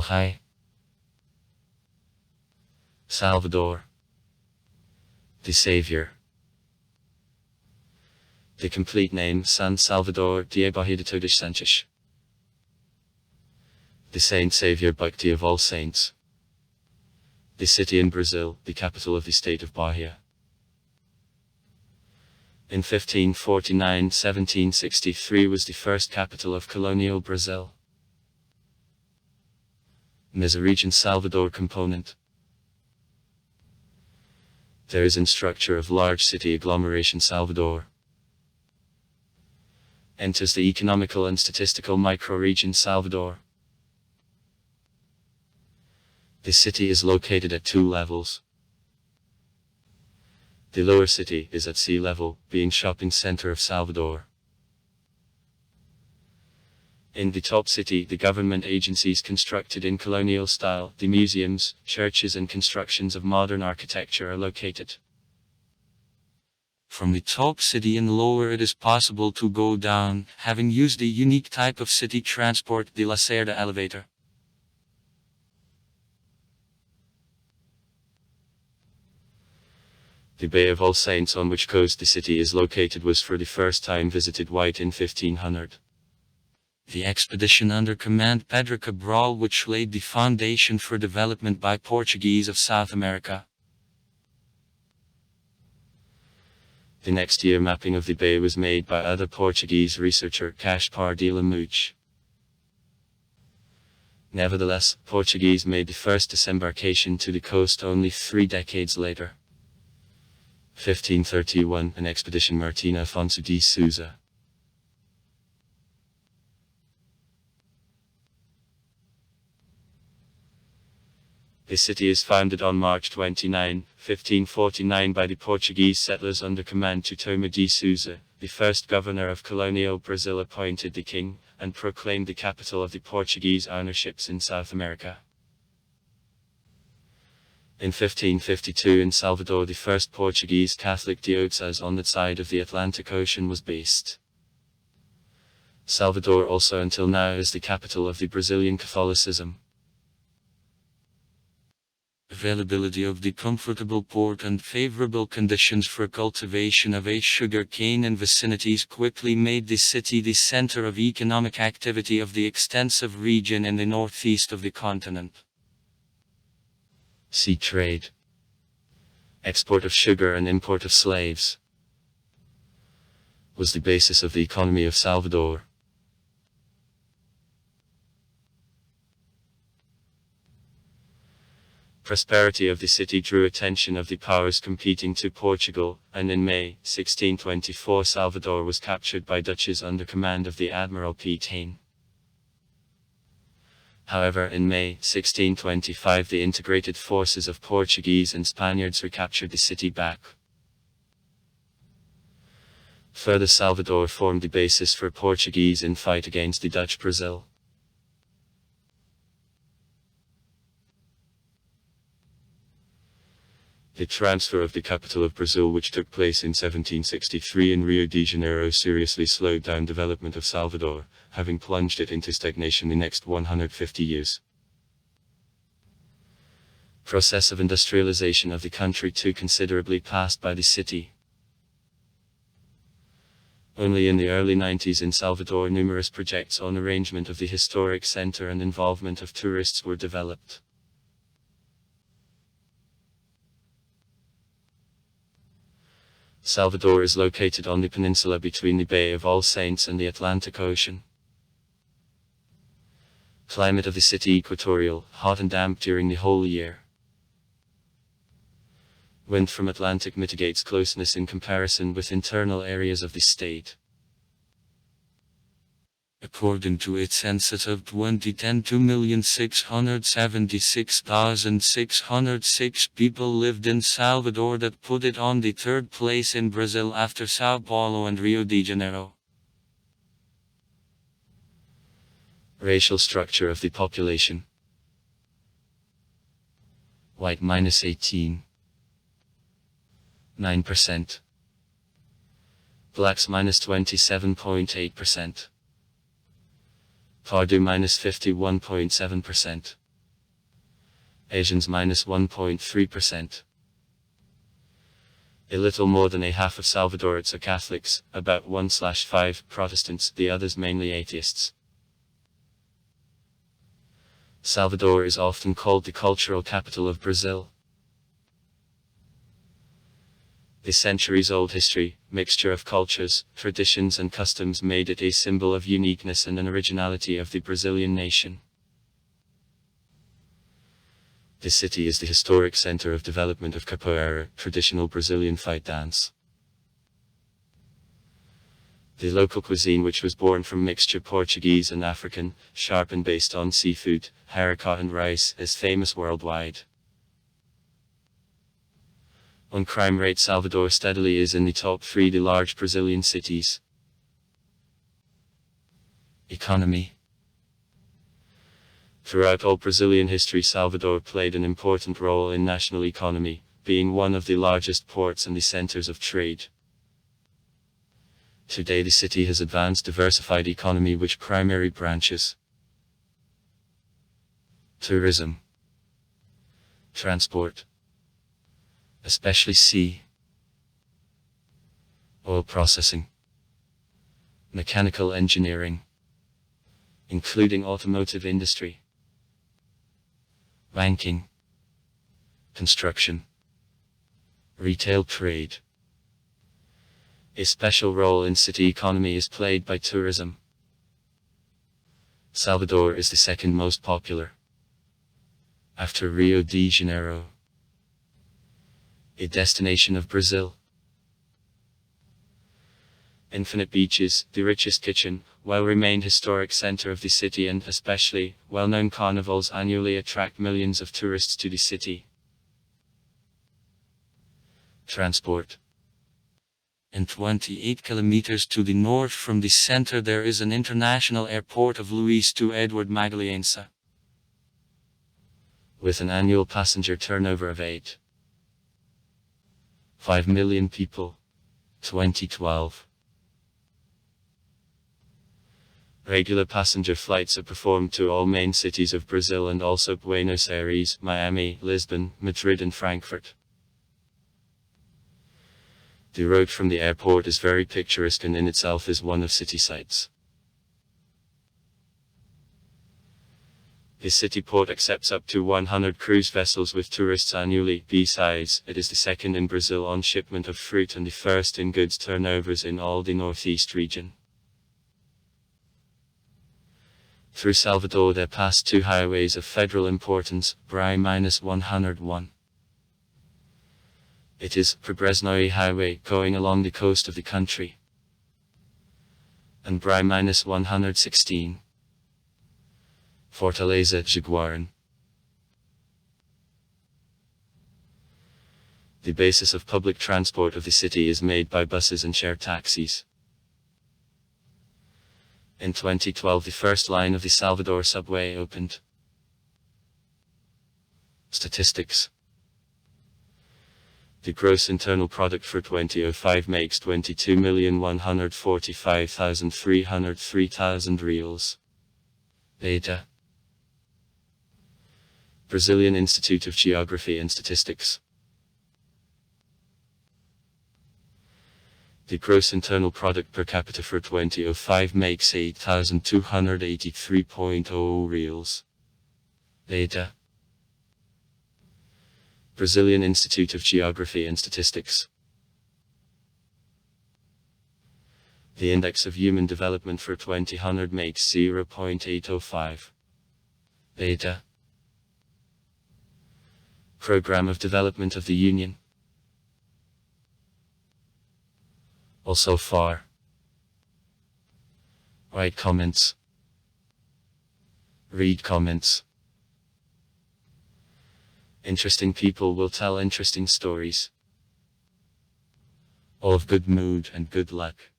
Hi. Salvador, the Savior. The complete name, San Salvador de Bahia de Todos Santos. The Saint Savior Bhakti of all saints. The city in Brazil, the capital of the state of Bahia. In 1549-1763 was the first capital of colonial Brazil. Mesoregion Salvador component. There is in structure of large city agglomeration Salvador. Enters the economical and statistical microregion Salvador. The city is located at two levels. The lower city is at sea level, being shopping center of Salvador. In the top city, the government agencies constructed in colonial style, the museums, churches and constructions of modern architecture are located. From the top city and lower it is possible to go down, having used a unique type of city transport, the Lacerda elevator. The Bay of All Saints on which coast the city is located was for the first time visited white in 1500. The expedition under command Pedro Cabral which laid the foundation for development by Portuguese of South America. The next year mapping of the bay was made by other Portuguese researcher Gaspar de la Muche. Nevertheless, Portuguese made the first disembarkation to the coast only 3 decades later. 1531, an expedition Martin Afonso de Souza. The city is founded on March 29, 1549 by the Portuguese settlers under command Toma de Souza, the first governor of colonial Brazil appointed the king, and proclaimed the capital of the Portuguese ownerships in South America. In 1552 in Salvador the first Portuguese Catholic diocese on that side of the Atlantic Ocean was based. Salvador also until now is the capital of the Brazilian Catholicism. Availability of the comfortable port and favorable conditions for cultivation of sugar cane and vicinities quickly made the city the center of economic activity of the extensive region in the northeast of the continent. Sea trade. Export of sugar and import of slaves was the basis of the economy of Salvador. Prosperity of the city drew attention of the powers competing to Portugal, and in May, 1624 Salvador was captured by Dutches under command of the Admiral Piet Hein. However, in May, 1625 the integrated forces of Portuguese and Spaniards recaptured the city back. Further, Salvador formed the basis for Portuguese in fight against the Dutch Brazil. The transfer of the capital of Brazil which took place in 1763 in Rio de Janeiro seriously slowed down development of Salvador, having plunged it into stagnation the next 150 years. Process of industrialization of the country too considerably passed by the city. Only in the early 90s in Salvador numerous projects on arrangement of the historic center and involvement of tourists were developed. Salvador is located on the peninsula between the Bay of All Saints and the Atlantic Ocean. Climate of the city equatorial, hot and damp during the whole year. Wind from Atlantic mitigates closeness in comparison with internal areas of the state. According to its census of 2010, 2,676,606 people lived in Salvador, that put it on the third place in Brazil after São Paulo and Rio de Janeiro. Racial structure of the population. White -18.9%. Blacks -27.8%. Pardo -51.7%. Asians minus 1.3%. A little more than a half of Salvadorians are Catholics, about 1/5 Protestants, the others mainly atheists. Salvador is often called the cultural capital of Brazil. A centuries-old history, mixture of cultures, traditions and customs made it a symbol of uniqueness and an originality of the Brazilian nation. The city is the historic center of development of capoeira, traditional Brazilian fight dance. The local cuisine, which was born from mixture Portuguese and African, sharp and based on seafood, haricot and rice, is famous worldwide. On crime rate, Salvador steadily is in the top 3 the large Brazilian cities. Economy. Throughout all Brazilian history, Salvador played an important role in national economy, being one of the largest ports and the centers of trade. Today the city has advanced diversified economy which primary branches: tourism, transport, especially sea, oil processing, mechanical engineering, including automotive industry, banking, construction, retail trade. A special role in city economy is played by tourism. Salvador is the second most popular, after Rio de Janeiro, a destination of Brazil. Infinite beaches, the richest kitchen, well-remained historic center of the city, and especially well-known carnivals annually attract millions of tourists to the city. Transport. And 28 kilometers to the north from the center there is an international airport of Luiz to Edward Magalhães, with an annual passenger turnover of 8.5 million people. 2012. Regular passenger flights are performed to all main cities of Brazil and also Buenos Aires, Miami, Lisbon, Madrid and Frankfurt. The road from the airport is very picturesque and in itself is one of city sights. The city port accepts up to 100 cruise vessels with tourists annually. Besides, it is the second in Brazil on shipment of fruit and the first in goods turnovers in all the Northeast region. Through Salvador there pass 2 highways of federal importance, BRI-101. It is Pobresnoe Highway, going along the coast of the country, and BRI-116. Fortaleza Jaguaran. The basis of public transport of the city is made by buses and share taxis. In 2012 the first line of the Salvador subway opened. Statistics. The gross internal product for 2005 makes 22,145,303 reals. Data. Brazilian Institute of Geography and Statistics. The gross internal product per capita for 2005 makes 8,283.00 reals. Data. Brazilian Institute of Geography and Statistics. The index of human development for 2000 makes 0.805. Data. Program of Development of the Union. Also far. Write comments. Read comments. Interesting people will tell interesting stories. All of good mood and good luck.